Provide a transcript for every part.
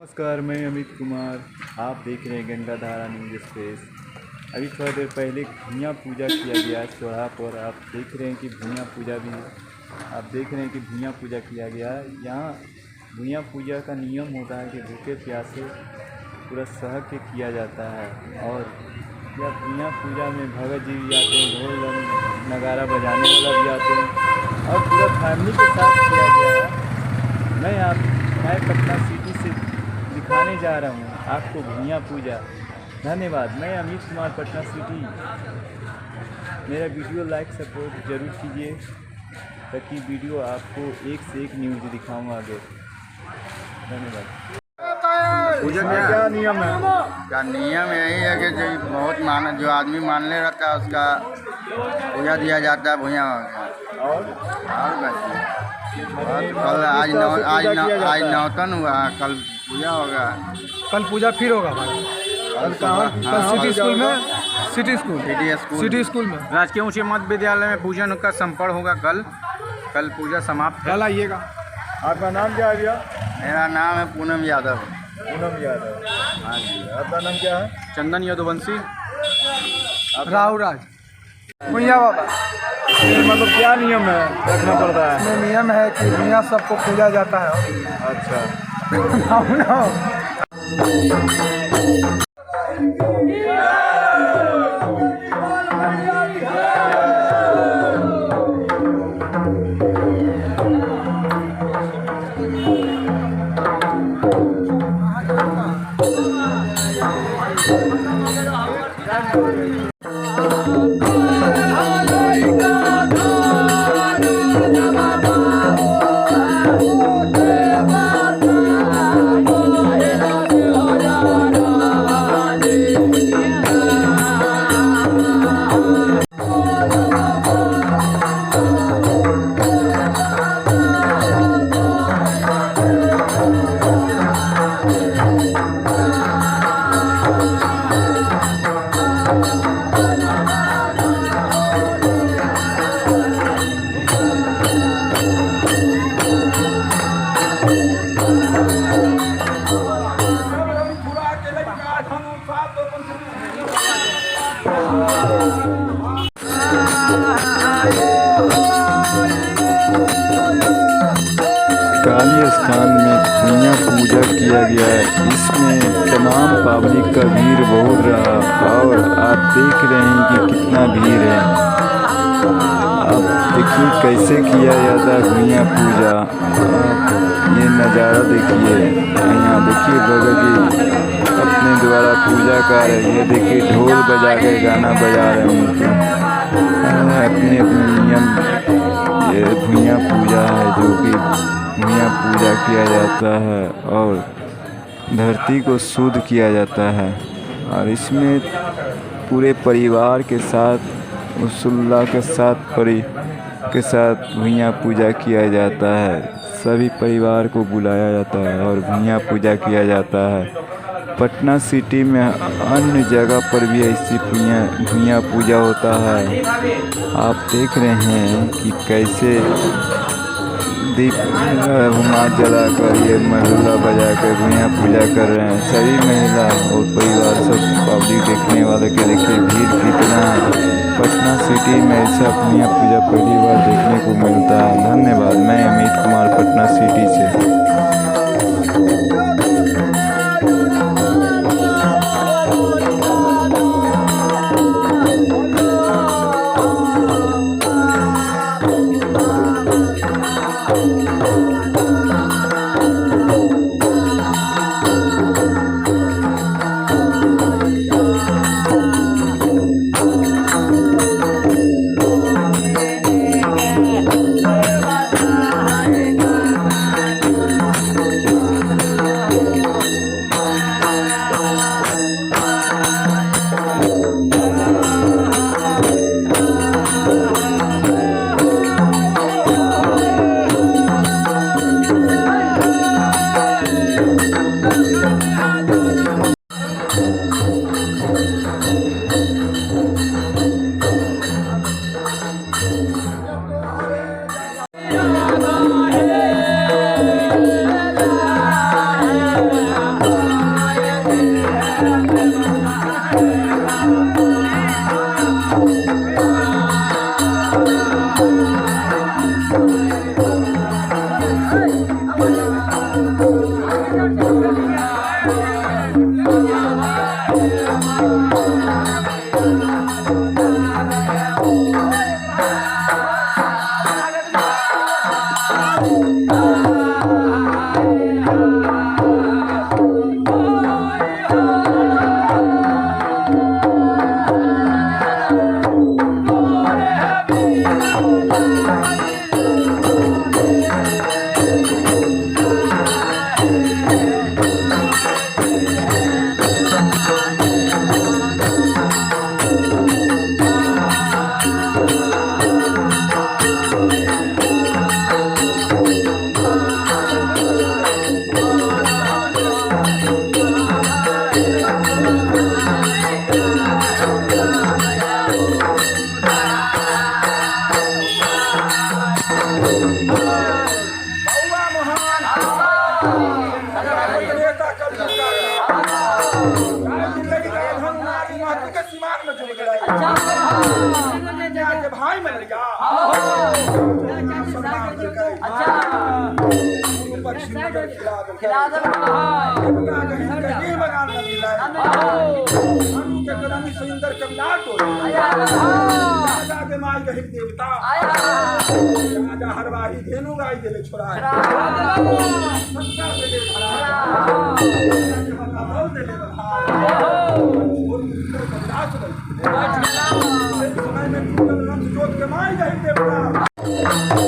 नमस्कार, मैं अमित कुमार। आप देख रहे हैं गंगा धारा न्यूज एक्सप्रेस। अभी थोड़ा देर पहले भूया पूजा किया गया है चौराहा पर। आप देख रहे हैं कि भूया पूजा भी आप देख रहे हैं कि भूया पूजा किया गया है। यहाँ भूया पूजा का नियम होता है कि भूखे प्यासे पूरा सह के किया जाता है। और यह भूया पूजा में भगत जी भी आते हैं, ढोल नगारा बजाने वाला भी आते हैं और पूरा फैमिली के साथ किया गया है। मैं पटना सिटी से दिखाने जा रहा हूँ आपको भूया पूजा। धन्यवाद। मैं अमित कुमार, पटना सिटी। मेरा वीडियो लाइक सपोर्ट जरूर कीजिए ताकि वीडियो आपको एक से एक न्यूज़ दिखाऊँ आगे। धन्यवाद। पूजा क्या नियम है? क्या नियम यही है कि जो आदमी मानने रहता है उसका पूजा दिया जाता है भूया। और कल आज नौतन हुआ, कल पूजा होगा। कल पूजा फिर होगा भाई। कल सिटी स्कूल में सिटी स्कूल में राजकीय उच्च मध्य विद्यालय में पूजन का संपन्न होगा। कल पूजा समाप्त है। कल आइएगा। आपका नाम क्या है भैया? मेरा नाम है पूनम यादव। पूनम यादव। हाँ जी। आपका नाम क्या है? चंदन यदुवंशी। राहुल राज भैया बाबा। मतलब क्या नियम है रखना पड़ता है? इसमें नियम है कि भैया सबको पूजा जाता है। अच्छा। काली स्थान में भूया पूजा किया गया है। इसमें तमाम पब्लिक का भीड़ बहुत रहा और आप देख रहे हैं कि कितना भीड़ है। आप देखिए कैसे किया जाता है भूया पूजा। ये नज़ारा देखिए। यहाँ देखिए भगत जी अपने द्वारा पूजा कर रहे हैं। देखिए ढोल बजा के गाना बजा रहे हैं। अपने नियम ये भूया पूजा है जो कि भूया पूजा किया जाता है और धरती को शुद्ध किया जाता है। और इसमें पूरे परिवार के साथ उल्लाह के साथ भूया पूजा किया जाता है। सभी परिवार को बुलाया जाता है और भूया पूजा किया जाता है। पटना सिटी में अन्य जगह पर भी ऐसी भूया पूजा होता है। आप देख रहे हैं कि कैसे दीप जलाकर ये महिला बजा कर भूया पूजा कर रहे हैं। सभी महिला और परिवार सब पब्लिक देखने वाले के देखिए भीड़ कितना है। पटना सिटी में ऐसा भूया पूजा पहली बार देखने को मिलता है। धन्यवाद। मैं अमित कुमार, पटना सिटी से। नेता कर सकता है जिंदगी का धन नारी महत्व के सीमान में झुक गया के भाई मिल गया खिला दे सुंदर कविता राजा के माई गहिर देवता राजा हरवाही धेनु गाई दिले छोड़ा जोत के माई गहिर देवता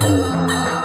है